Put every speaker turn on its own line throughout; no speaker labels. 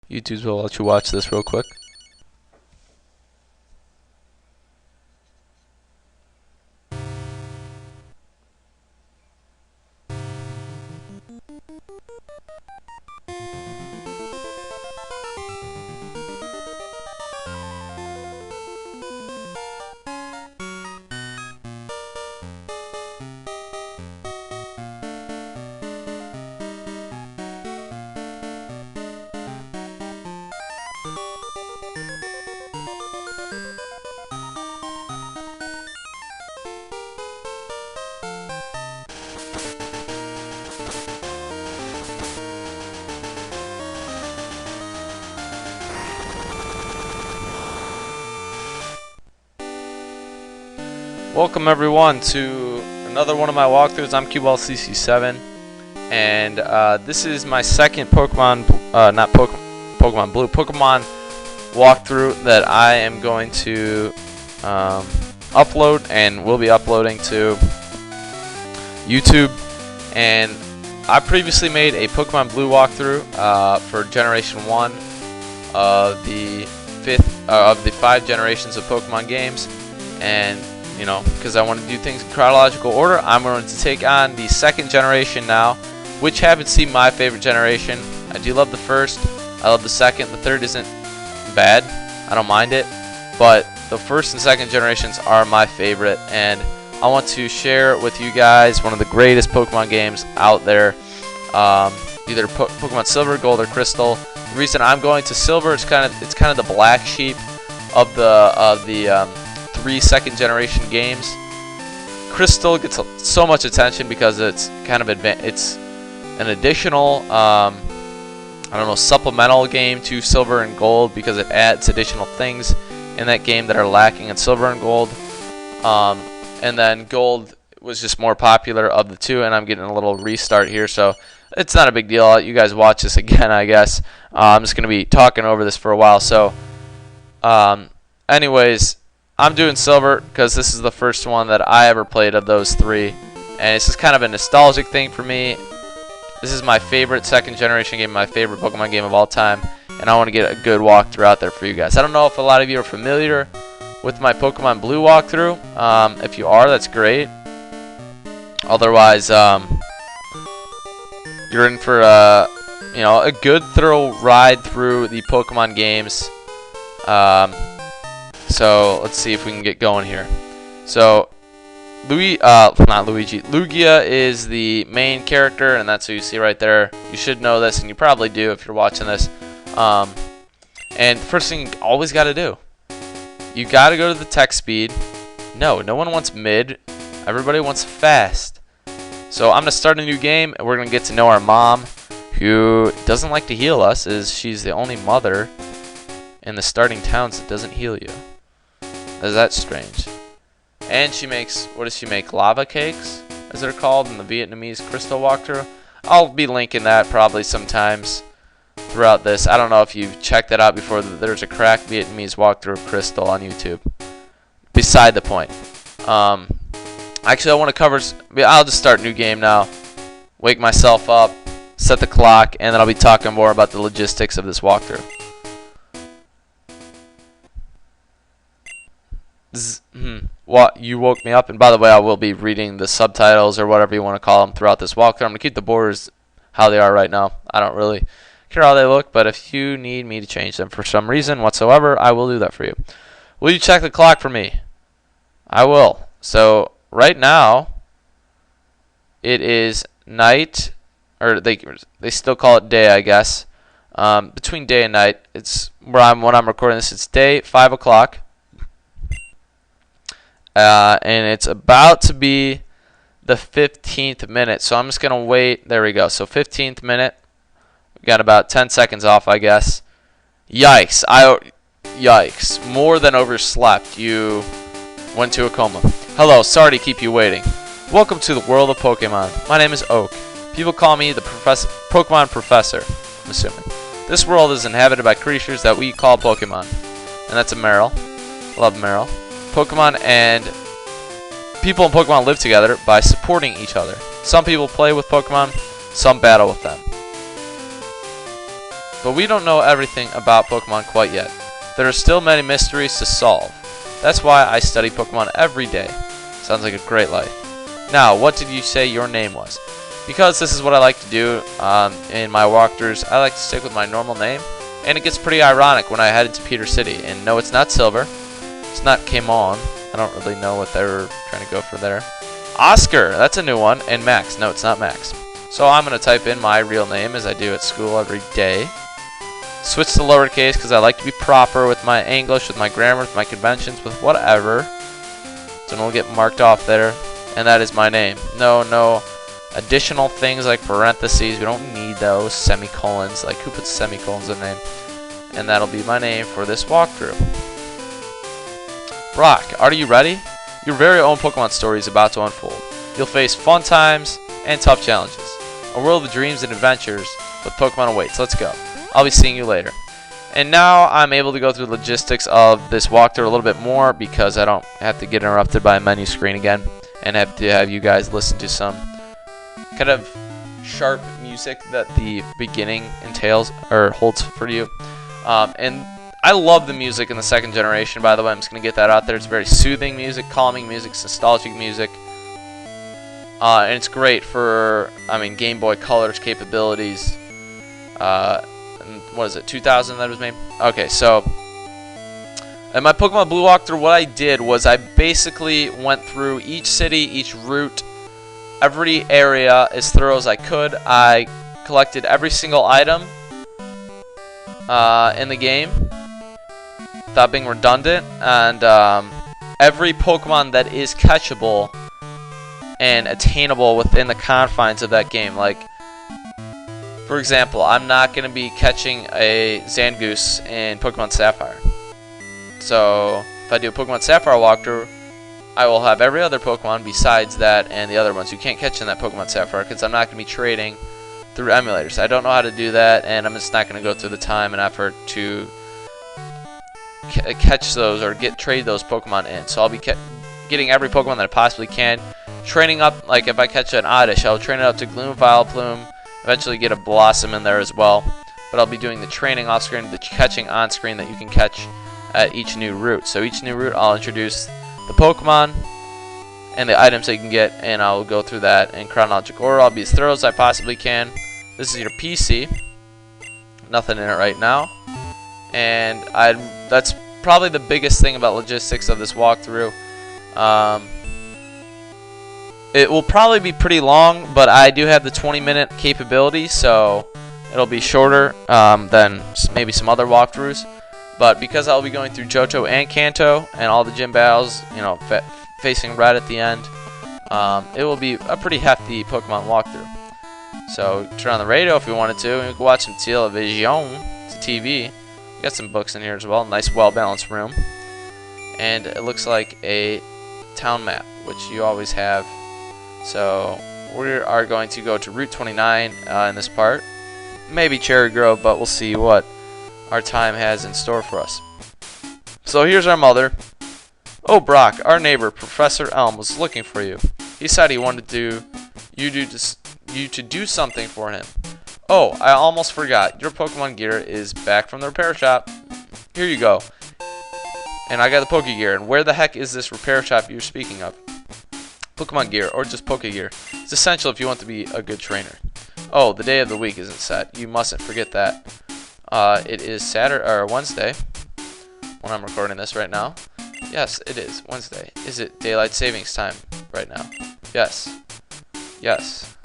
YouTube's will let you watch this real quick. Welcome everyone to another one of my walkthroughs. I'm QLCC7, and this is my second Pokemon Blue walkthrough that I am going to upload and will be uploading to YouTube. And I previously made a Pokemon Blue walkthrough for Generation 1 of the 5 generations of Pokemon games, and you know, because I want to do things in chronological order, I'm going to take on the second generation now, which happens to be my favorite generation. I do love the first, I love the second, the third isn't bad, I don't mind it, but the first and second generations are my favorite, and I want to share with you guys one of the greatest Pokemon games out there, either Pokemon Silver, Gold, or Crystal. The reason I'm going to Silver is it's kind of the black sheep of the 3 second generation games. Crystal gets so much attention because it's kind of it's an additional I don't know, supplemental game to Silver and Gold, because it adds additional things in that game that are lacking in Silver and Gold. And then Gold was just more popular of the two, and I'm getting a little restart here, so it's not a big deal. You guys watch this again, I guess. I'm just going to be talking over this for a while. So anyways, I'm doing Silver because this is the first one that I ever played of those 3, and it's just kind of a nostalgic thing for me. This is my favorite second generation game, my favorite Pokemon game of all time, and I want to get a good walkthrough out there for you guys. I don't know if a lot of you are familiar with my Pokemon Blue walkthrough. If you are, that's great. Otherwise, you're in for a good thorough ride through the Pokemon games. So let's see if we can get going here. So Lugia is the main character, and that's who you see right there. You should know this, and you probably do if you're watching this. And first thing you always got to do, you got to go to the tech speed. No one wants mid. Everybody wants fast. So I'm going to start a new game, and we're going to get to know our mom, who doesn't like to heal us, as she's the only mother in the starting towns that doesn't heal you. Is that strange? And she makes, what does she make? Lava cakes, as they're called in the Vietnamese Crystal walkthrough. I'll be linking that probably sometimes throughout this. I don't know if you've checked that out before. There's a cracked Vietnamese walkthrough of Crystal on YouTube. Beside the point. Actually, I want to cover. I'll just start a new game now. Wake myself up, set the clock, and then I'll be talking more about the logistics of this walkthrough. What, you woke me up, and by the way, I will be reading the subtitles or whatever you want to call them throughout this walkthrough. I'm going to keep the borders how they are right now. I don't really care how they look, but if you need me to change them for some reason whatsoever, I will do that for you. Will you check the clock for me? I will. So right now it is night, or they still call it day, I guess. Between day and night, it's when I'm recording this. It's day, 5 o'clock. And it's about to be the 15th minute, so I'm just going to wait. There we go. So 15th minute. We got about 10 seconds off, I guess. Yikes. Yikes. More than overslept. You went to a coma. Hello. Sorry to keep you waiting. Welcome to the world of Pokemon. My name is Oak. People call me the Pokemon Professor, I'm assuming. This world is inhabited by creatures that we call Pokemon. And that's a Meryl. Love Meryl. Pokemon and people in Pokemon live together by supporting each other. Some people play with Pokemon, some battle with them. but we don't know everything about Pokemon quite yet. There are still many mysteries to solve. That's why I study Pokemon every day. Sounds like a great life. Now, what did you say your name was? Because this is what I like to do in my walkthroughs, I like to stick with my normal name. And it gets pretty ironic when I headed to Peter City. And no, it's not Silver. It's not Kamon. I don't really know what they were trying to go for there. Oscar, that's a new one. And Max. No, it's not Max. So I'm going to type in my real name as I do at school every day. Switch to lowercase because I like to be proper with my English, with my grammar, with my conventions, with whatever. So it'll get marked off there. And that is my name. No additional things like parentheses. We don't need those. Semicolons. Like, who puts semicolons in their name? And that'll be my name for this walkthrough. Brock, are you ready? Your very own Pokemon story is about to unfold. You'll face fun times and tough challenges. A world of dreams and adventures with Pokemon awaits. Let's go. I'll be seeing you later. And now I'm able to go through the logistics of this walkthrough a little bit more because I don't have to get interrupted by a menu screen again and have to have you guys listen to some kind of sharp music that the beginning entails or holds for you. And I love the music in the second generation, by the way. I'm just going to get that out there. It's very soothing music, calming music, nostalgic music. And it's great for, Game Boy Color's capabilities. What is it, 2000 that was made? Okay, so in my Pokemon Blue walkthrough, what I did was I basically went through each city, each route, every area as thorough as I could. I collected every single item in the game without being redundant, and every Pokemon that is catchable and attainable within the confines of that game. Like, for example, I'm not going to be catching a Zangoose in Pokemon Sapphire. So if I do a Pokemon Sapphire walkthrough, I will have every other Pokemon besides that and the other ones you can't catch in that Pokemon Sapphire because I'm not going to be trading through emulators. I don't know how to do that, and I'm just not going to go through the time and effort to catch those or trade those Pokemon in. So I'll be getting every Pokemon that I possibly can, training up. Like if I catch an Oddish, I'll train it up to Gloom, Vileplume, eventually get a Blossom in there as well. But I'll be doing the training off screen, the catching on screen that you can catch at each new route. So each new route I'll introduce the Pokemon and the items that you can get, and I'll go through that in chronological order. I'll be as thorough as I possibly can. This is your PC. Nothing in it right now. And that's probably the biggest thing about logistics of this walkthrough. It will probably be pretty long, but I do have the 20-minute capability, so it'll be shorter than maybe some other walkthroughs. But because I'll be going through Johto and Kanto and all the gym battles, facing red at the end, it will be a pretty hefty Pokemon walkthrough. So turn on the radio if you wanted to, and you can watch some television. It's a TV. We got some books in here as well. Nice, well-balanced room. And it looks like a town map, which you always have. So we are going to go to Route 29 in this part. Maybe Cherrygrove, but we'll see what our time has in store for us. So here's our mother. Oh, Brock, our neighbor, Professor Elm, was looking for you. He said he wanted you to do something for him. Oh, I almost forgot. Your Pokemon gear is back from the repair shop. Here you go. And I got the Poke Gear. And where the heck is this repair shop you're speaking of? Pokemon gear, or just Poke Gear. It's essential if you want to be a good trainer. Oh, the day of the week isn't set. You mustn't forget that. It is Saturday or Wednesday when I'm recording this right now. Yes, it is Wednesday. Is it daylight savings time right now? Yes. Yes.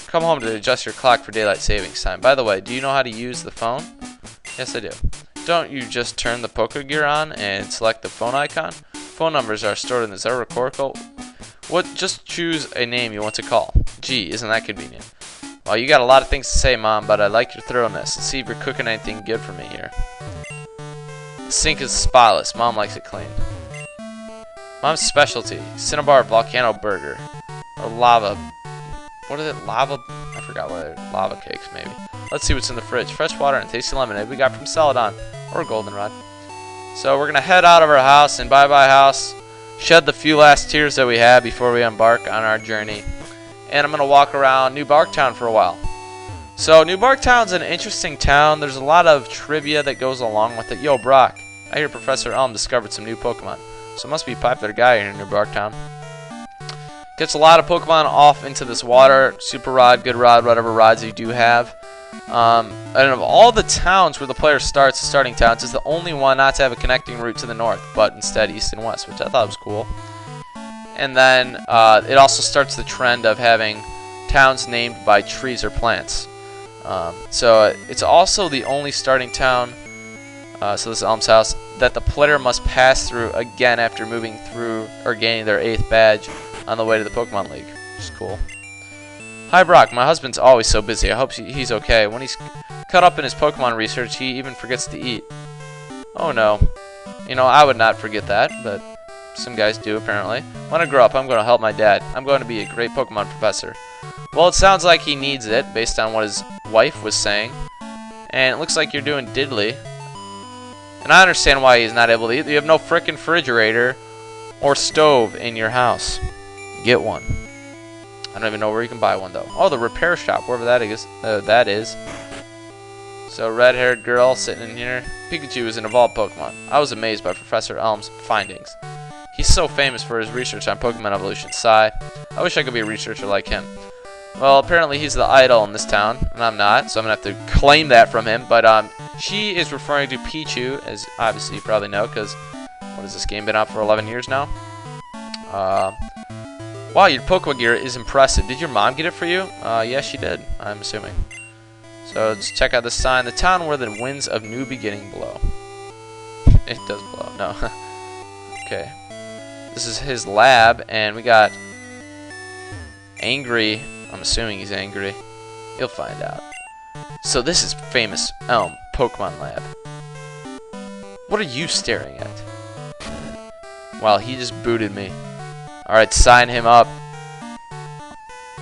Come home to adjust your clock for daylight savings time. By the way, do you know how to use the phone? Yes, I do. Don't you just turn the Poke Gear on and select the phone icon? Phone numbers are stored in the Zero Recordical. Just choose a name you want to call. Gee, isn't that convenient? Well, you got a lot of things to say, Mom, but I like your thoroughness. Let's see if you're cooking anything good for me here. The sink is spotless. Mom likes it clean. Mom's specialty: Cinnabar Volcano Burger. Or lava. What is it? Lava? I forgot what it is. Lava cakes, maybe. Let's see what's in the fridge. Fresh water and tasty lemonade we got from Celadon. Or Goldenrod. So we're going to head out of our house and bye-bye house. Shed the few last tears that we had before we embark on our journey. And I'm going to walk around New Barktown for a while. So New Barktown's an interesting town. There's a lot of trivia that goes along with it. Yo, Brock, I hear Professor Elm discovered some new Pokemon. So it must be a popular guy here in New Barktown. Gets a lot of Pokemon off into this water. Super Rod, Good Rod, whatever rods you do have. And of all the towns where the player starts, the starting towns, is the only one not to have a connecting route to the north, but instead east and west, which I thought was cool. And then it also starts the trend of having towns named by trees or plants. So it's also the only starting town, so this is Elm's house, that the player must pass through again after moving through or gaining their 8th badge on the way to the Pokemon League, which is cool. Hi Brock, my husband's always so busy. I hope he's okay. When he's caught up in his Pokemon research, he even forgets to eat. Oh no. You know, I would not forget that, but some guys do apparently. When I grow up, I'm going to help my dad. I'm going to be a great Pokemon professor. Well, it sounds like he needs it, based on what his wife was saying. And it looks like you're doing diddly. And I understand why he's not able to eat. You have no frickin' refrigerator or stove in your house. Get one. I don't even know where you can buy one, though. Oh, the repair shop, wherever that is. So, red-haired girl sitting in here. Pikachu is an evolved Pokemon. I was amazed by Professor Elm's findings. He's so famous for his research on Pokemon evolution. Sigh. I wish I could be a researcher like him. Well, apparently he's the idol in this town, and I'm not, so I'm going to have to claim that from him. But she is referring to Pichu, as obviously you probably know, because what has this game been out for 11 years now? Wow, your Pokemon gear is impressive. Did your mom get it for you? Yes, she did, I'm assuming. So let's check out the sign. The town where the winds of new beginning blow. It does blow, no. Okay. This is his lab, and we got Angry. I'm assuming he's angry. You'll find out. So this is famous Elm Pokemon Lab. What are you staring at? Wow, he just booted me. Alright, sign him up.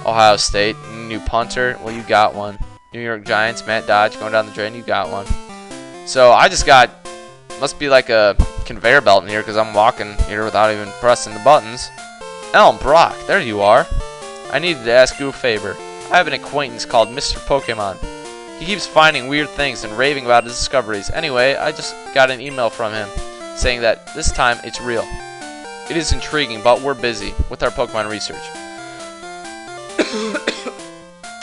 Ohio State, new punter. Well, you got one. New York Giants, Matt Dodge going down the drain. You got one. So I just got, must be like a conveyor belt in here because I'm walking here without even pressing the buttons. Elm, Brock, there you are. I needed to ask you a favor. I have an acquaintance called Mr. Pokemon. He keeps finding weird things and raving about his discoveries. Anyway, I just got an email from him saying that this time it's real. It is intriguing, but we're busy with our Pokemon research.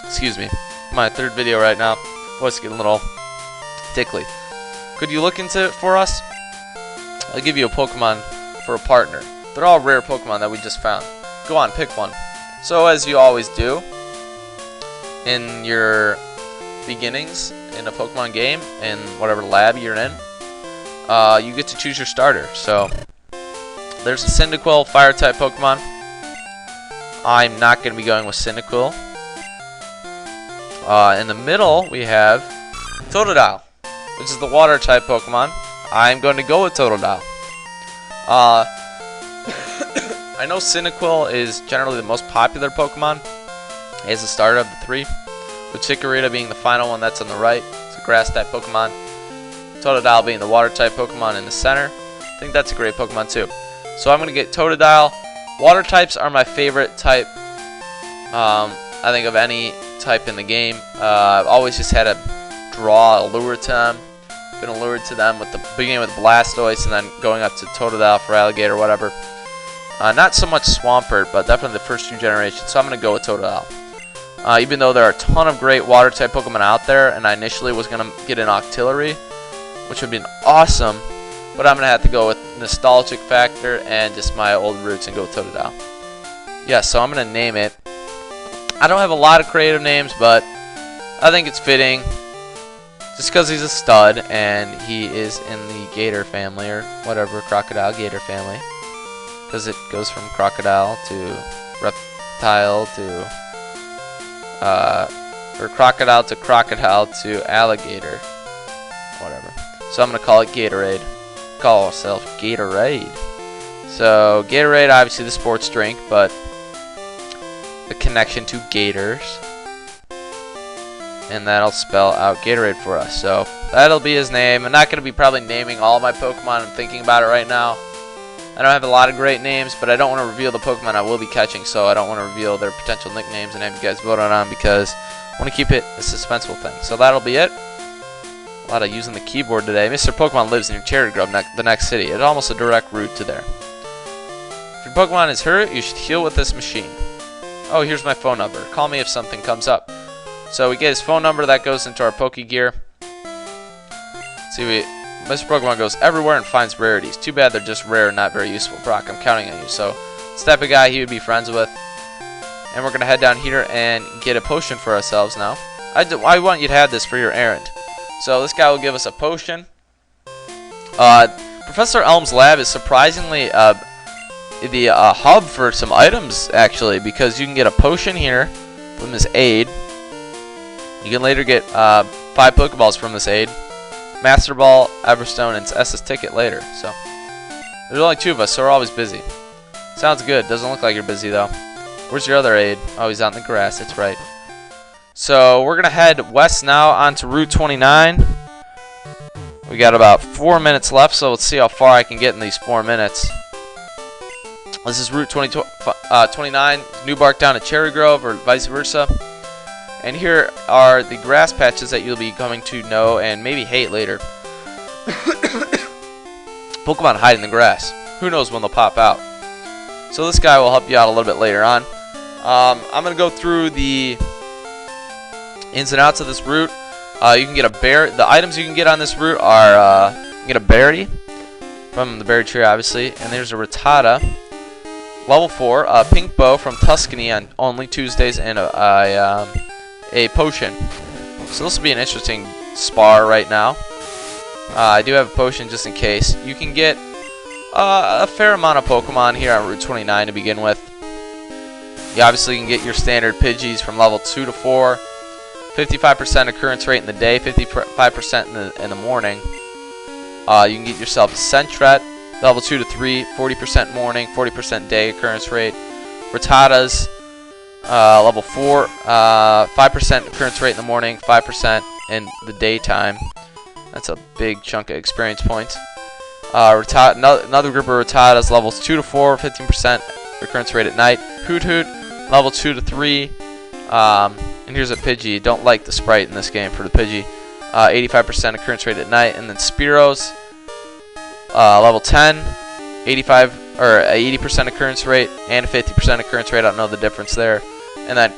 Excuse me. My 3rd video right now. Voice getting a little tickly. Could you look into it for us? I'll give you a Pokemon for a partner. They're all rare Pokemon that we just found. Go on, pick one. So as you always do in your beginnings in a Pokemon game, in whatever lab you're in, you get to choose your starter. So there's a Cyndaquil fire-type Pokemon. I'm not going to be going with Cyndaquil. In the middle, we have Totodile, which is the water-type Pokemon. I'm going to go with Totodile. I know Cyndaquil is generally the most popular Pokemon as the starter of the 3, with Chikorita being the final one that's on the right. It's a grass-type Pokemon. Totodile being the water-type Pokemon in the center. I think that's a great Pokemon too. So I'm going to get Totodile. Water types are my favorite type, I think, of any type in the game. I've always just had to draw a lure to them. Been allured to them with the beginning with Blastoise and then going up to Totodile for Alligator or whatever. Not so much Swampert, but definitely the first 2 generations. So I'm going to go with Totodile. Even though there are a ton of great water type Pokemon out there, and I initially was going to get an Octillery, which would have been awesome. But I'm going to have to go with nostalgic factor and just my old roots and go with Totodile. Yeah, so I'm going to name it. I don't have a lot of creative names, but I think it's fitting. Just because he's a stud and he is in the Gator family or whatever, Crocodile Gator family. Because it goes from crocodile to reptile to, or crocodile to alligator. Whatever. So I'm going to call it Gatorade. Call ourselves Gatorade. So Gatorade, obviously the sports drink, but the connection to gators, and that'll spell out Gatorade for us. So that'll be his name. I'm not going to be probably naming all my Pokemon. I'm thinking about it right now. I don't have a lot of great names, but I don't want to reveal the Pokemon I will be catching, so I don't want to reveal their potential nicknames and have you guys vote on them because I want to keep it a suspenseful thing. So that'll be it. A lot of using the keyboard today. Mr. Pokemon lives near Cherrygrove, the next city. It's almost a direct route to there. If your Pokemon is hurt, you should heal with this machine. Oh, here's my phone number. Call me if something comes up. So we get his phone number. That goes into our Pokegear. See, Mr. Pokemon goes everywhere and finds rarities. Too bad they're just rare and not very useful. Brock, I'm counting on you. So it's the type of guy he would be friends with. And we're going to head down here and get a potion for ourselves now. I want you to have this for your errand. So this guy will give us a potion. Professor Elm's lab is surprisingly the hub for some items, actually, because you can get a potion here from this aid. You can later get 5 Pokeballs from this aid. Master Ball, Everstone, and SS Ticket later. So there's only 2 of us, so we're always busy. Sounds good. Doesn't look like you're busy, though. Where's your other aid? Oh, he's out in the grass. That's right. So we're going to head west now onto Route 29. We got about 4 minutes left, so let's see how far I can get in these 4 minutes. This is Route 29, New Bark down to Cherrygrove, or vice versa. And here are the grass patches that you'll be coming to know and maybe hate later. Pokemon hide in the grass. Who knows when they'll pop out. So this guy will help you out a little bit later on. I'm going to go through the ins and outs of this route. You can get a berry. The items you can get on this route are you can get a berry from the berry tree, obviously, and there's a Rattata. Level 4, a pink bow from Tuscany on only Tuesdays, and a potion. So this will be an interesting spar right now. I do have a potion just in case. You can get a fair amount of Pokemon here on Route 29 to begin with. You obviously can get your standard Pidgeys from level 2 to 4. 55% occurrence rate in the day, 55% in the morning. You can get yourself a Sentret, level 2 to 3, 40% morning, 40% day occurrence rate. Rattatas, level 4, 5% occurrence rate in the morning, 5% in the daytime. That's a big chunk of experience points. Another group of Rattatas, levels 2 to 4, 15% occurrence rate at night. Hoot Hoot, level 2 to 3. And here's a Pidgey. Don't like the sprite in this game for the Pidgey. 85% occurrence rate at night. And then Spearows, level 10, 80% occurrence rate and a 50% occurrence rate. I don't know the difference there. And then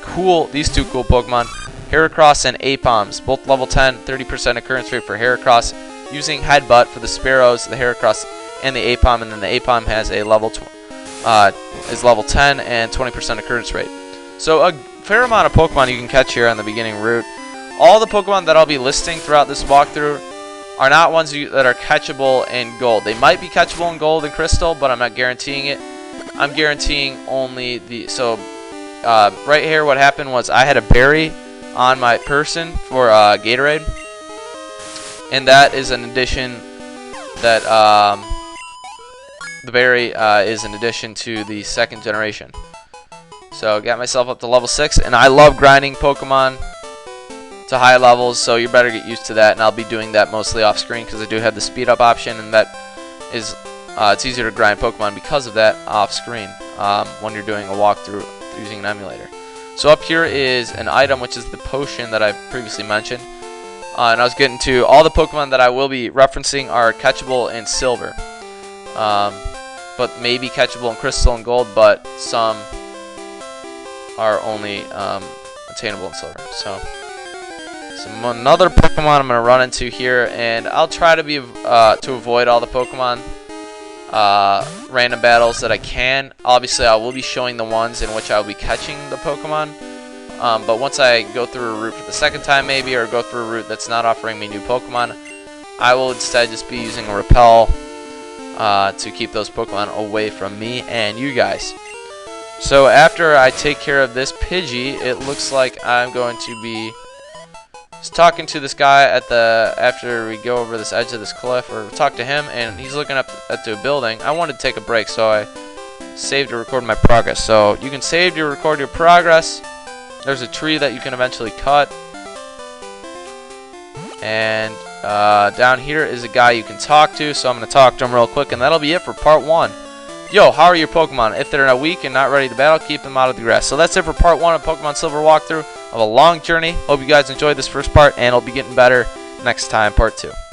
these 2 cool Pokemon, Heracross and Apoms, both level 10, 30% occurrence rate for Heracross. Using Headbutt for the Spearows, the Heracross, and the Apom, and then the Apom has a level is level 10 and 20% occurrence rate. So a fair amount of Pokemon you can catch here on the beginning route. All the Pokemon that I'll be listing throughout this walkthrough are not ones that are catchable in Gold. They might be catchable in Gold and Crystal, but I'm not guaranteeing it. I'm guaranteeing only the... So right here what happened was I had a berry on my person for Gatorade. And that is an addition that the berry is an addition to the 2nd generation. So got myself up to level 6, and I love grinding Pokemon to high levels, so you better get used to that, and I'll be doing that mostly off screen because I do have the speed up option, and that is it's easier to grind Pokemon because of that off screen when you're doing a walkthrough using an emulator. So up here is an item, which is the potion that I previously mentioned. And I was getting to all the Pokemon that I will be referencing are catchable in Silver. But maybe catchable in Crystal and Gold, but some are only attainable in Silver. So another Pokemon I'm going to run into here, and I'll try to avoid all the Pokemon random battles that I can. Obviously, I will be showing the ones in which I will be catching the Pokemon. But once I go through a route for the 2nd time maybe, or go through a route that's not offering me new Pokemon, I will instead just be using a Repel to keep those Pokemon away from me and you guys. So after I take care of this Pidgey, it looks like I'm going to be just talking to this guy after we go over this edge of this cliff, or talk to him, and he's looking up at the building. I wanted to take a break, so I saved to record my progress. So you can save to record your progress. There's a tree that you can eventually cut. And down here is a guy you can talk to, so I'm going to talk to him real quick, and that'll be it for part 1. Yo, how are your Pokemon? If they're weak and not ready to battle, keep them out of the grass. So that's it for part 1 of Pokemon Silver walkthrough. of a long journey. Hope you guys enjoyed this first part, and I'll be getting better next time, part 2.